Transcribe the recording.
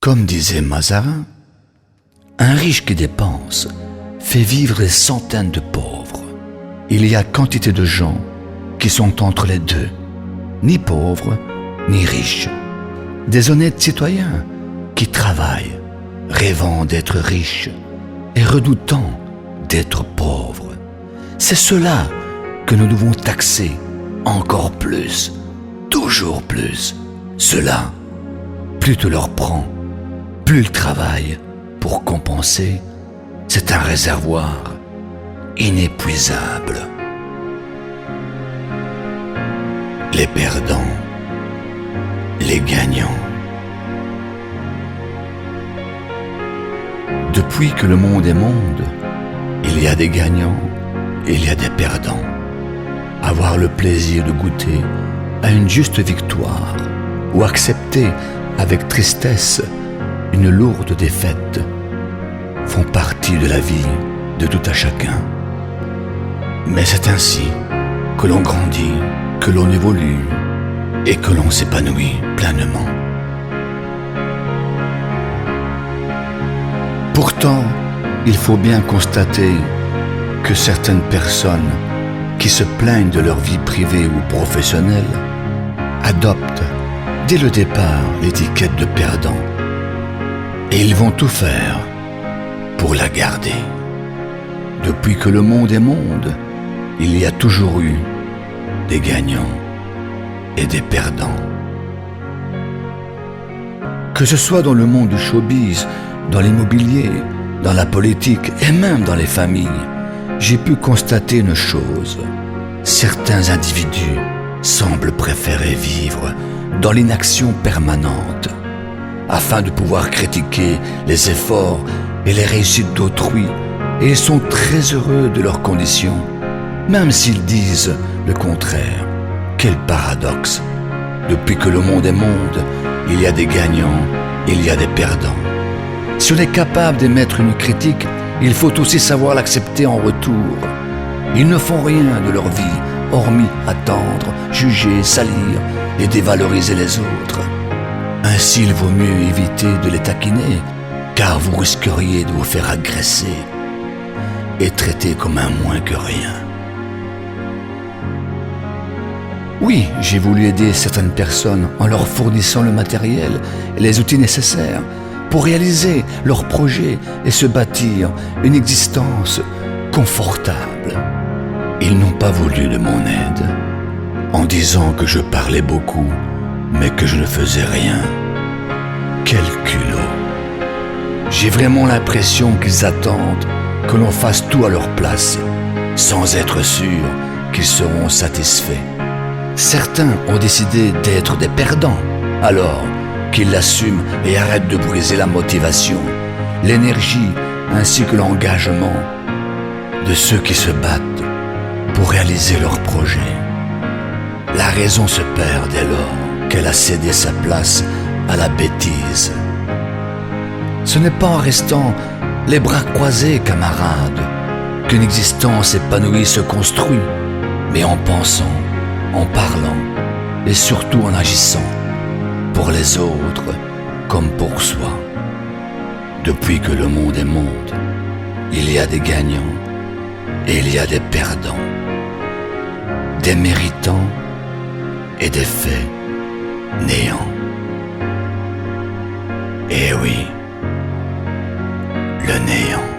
Comme disait Mazarin, un riche qui dépense fait vivre des centaines de pauvres. Il y a quantité de gens qui sont entre les deux, ni pauvres, ni riches. Des honnêtes citoyens qui travaillent, rêvant d'être riches et redoutant d'être pauvres. C'est cela que nous devons taxer encore plus, toujours plus. Cela, plus tu leur prends, plus ils travaillent pour compenser. C'est un réservoir inépuisable. Les perdants, les gagnants. Depuis que le monde est monde, il y a des gagnants et il y a des perdants. Avoir le plaisir de goûter à une juste victoire ou accepter avec tristesse une lourde défaite font partie de la vie de tout à chacun. Mais c'est ainsi que l'on grandit, que l'on évolue et que l'on s'épanouit pleinement. Pourtant, il faut bien constater que certaines personnes qui se plaignent de leur vie privée ou professionnelle adoptent dès le départ l'étiquette de perdant et ils vont tout faire pour la garder. Depuis que le monde est monde, il y a toujours eu des gagnants et des perdants. Que ce soit dans le monde du showbiz, dans l'immobilier, dans la politique et même dans les familles, j'ai pu constater une chose. Certains individus semblent préférer vivre dans l'inaction permanente afin de pouvoir critiquer les efforts et les réussites d'autrui, et ils sont très heureux de leurs conditions, même s'ils disent le contraire. Quel paradoxe! Depuis que le monde est monde, il y a des gagnants, il y a des perdants. Si on est capable d'émettre une critique, il faut aussi savoir l'accepter en retour. Ils ne font rien de leur vie, hormis attendre, juger, salir et dévaloriser les autres. Ainsi, il vaut mieux éviter de les taquiner, car vous risqueriez de vous faire agresser et traiter comme un moins que rien. Oui, j'ai voulu aider certaines personnes en leur fournissant le matériel et les outils nécessaires pour réaliser leurs projets et se bâtir une existence confortable. Ils n'ont pas voulu de mon aide, en disant que je parlais beaucoup, mais que je ne faisais rien. Quel culot! J'ai vraiment l'impression qu'ils attendent que l'on fasse tout à leur place, sans être sûr qu'ils seront satisfaits. Certains ont décidé d'être des perdants, alors qu'ils l'assument et arrêtent de briser la motivation, l'énergie ainsi que l'engagement de ceux qui se battent pour réaliser leurs projets. La raison se perd dès lors qu'elle a cédé sa place à la bêtise. Ce n'est pas en restant les bras croisés, camarades, qu'une existence épanouie se construit, mais en pensant, en parlant et surtout en agissant pour les autres comme pour soi. Depuis que le monde est monde, il y a des gagnants et il y a des perdants, des méritants et des faits néants. Et oui, le néant.